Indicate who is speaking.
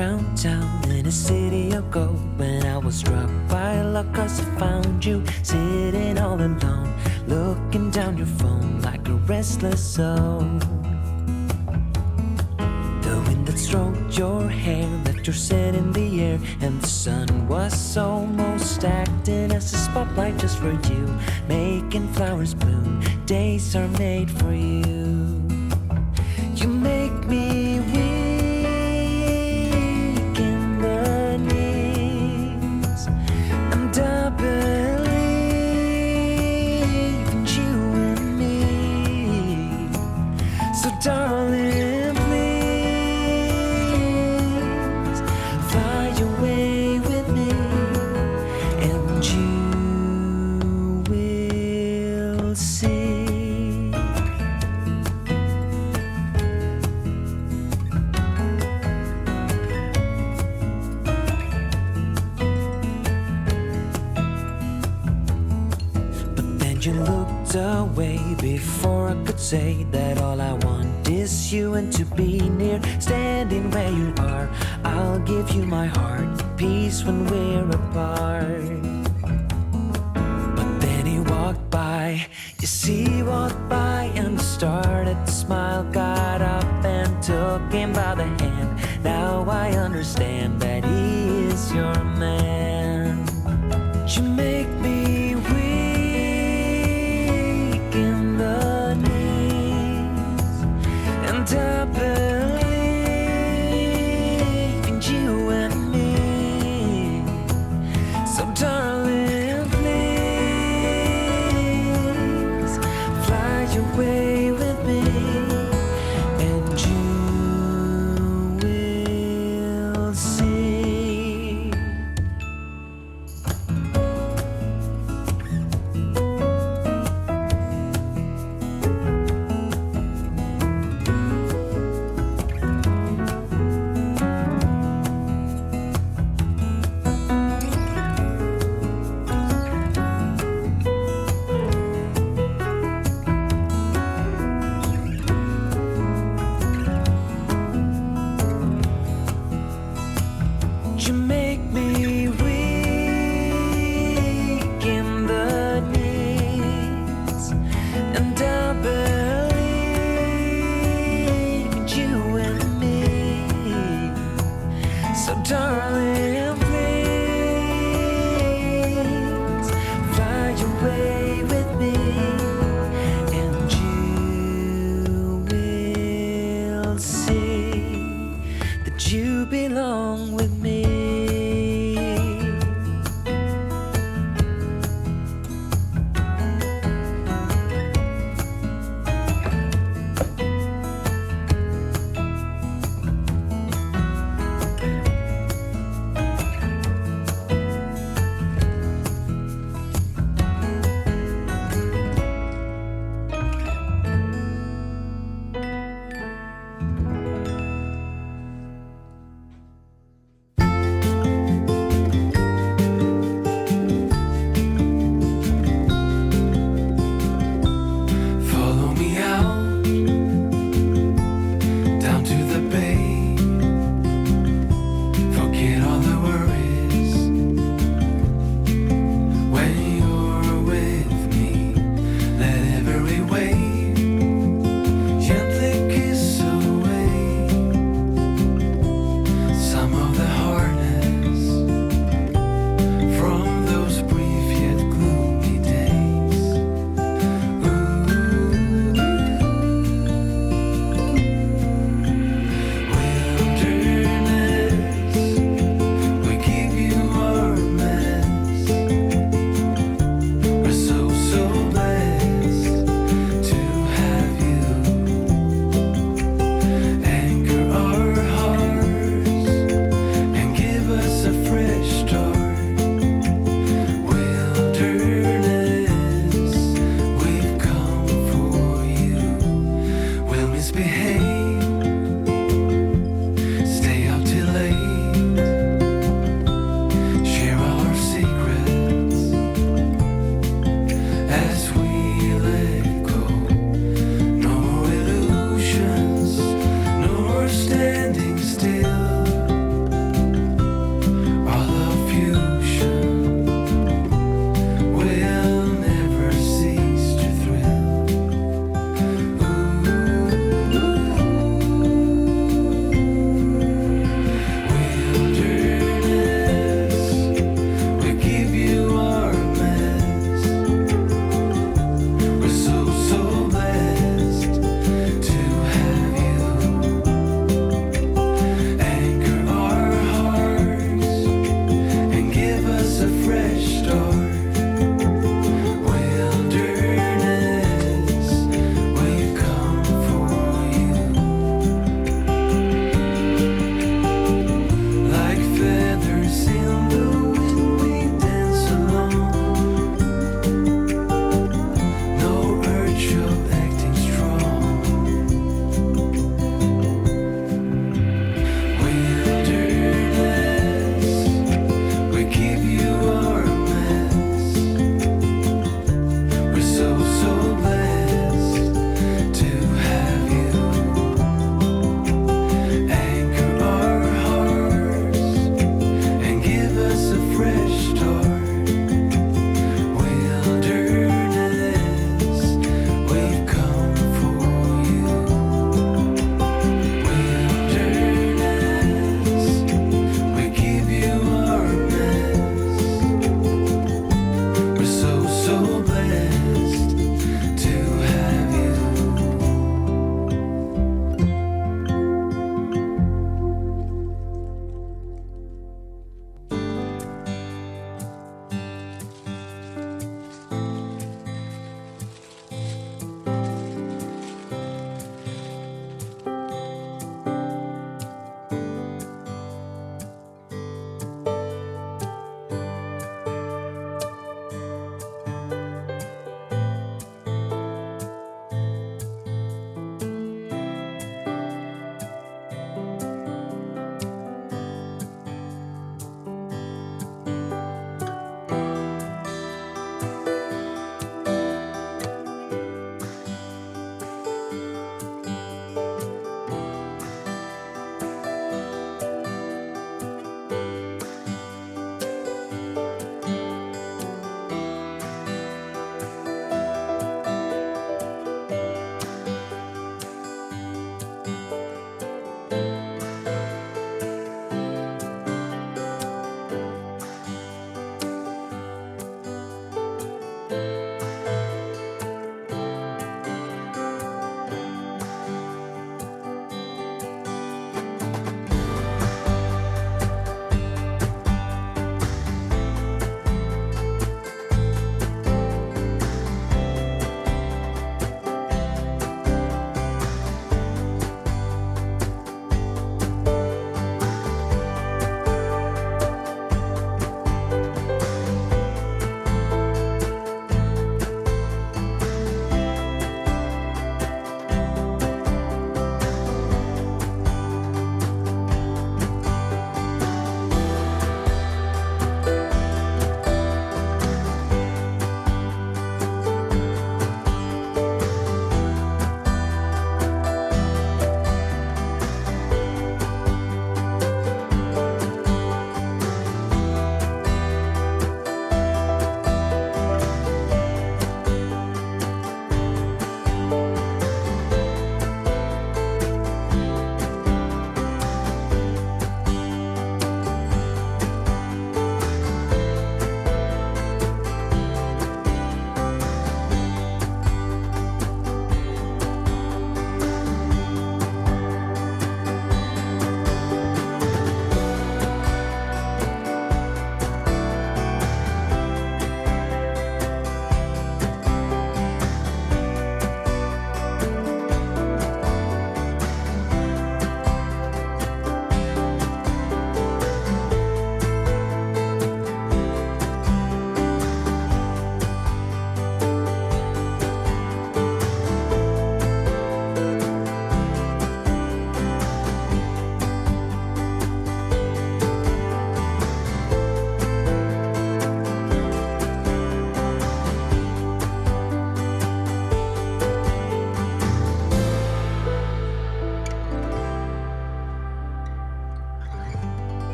Speaker 1: around town in a city of gold when I was struck by luck 'cause I found you sitting all alone, looking down your phone like a restless soul. The wind that stroked your hair left your scent in the air, and the sun was almost acting as a spotlight just for you, making flowers bloom. Days are made for you. You make me weak in the knees, and I believe in you and me. So darling, please fly away with me, and you will see. You looked away before I could say that all I want is you and to be near. Standing where you are, I'll give you my heart, peace when we're apart. But then he walked by, you see, he walked by and started to smile, got up and took him by the hand. Now I understand that he is your man. You make me I believe in you and me. So darling, please fly away with me, and you will see. You make me weak in the knees, and I believe in you and me. So darling, please fly away with me, and you will see that you belong with me.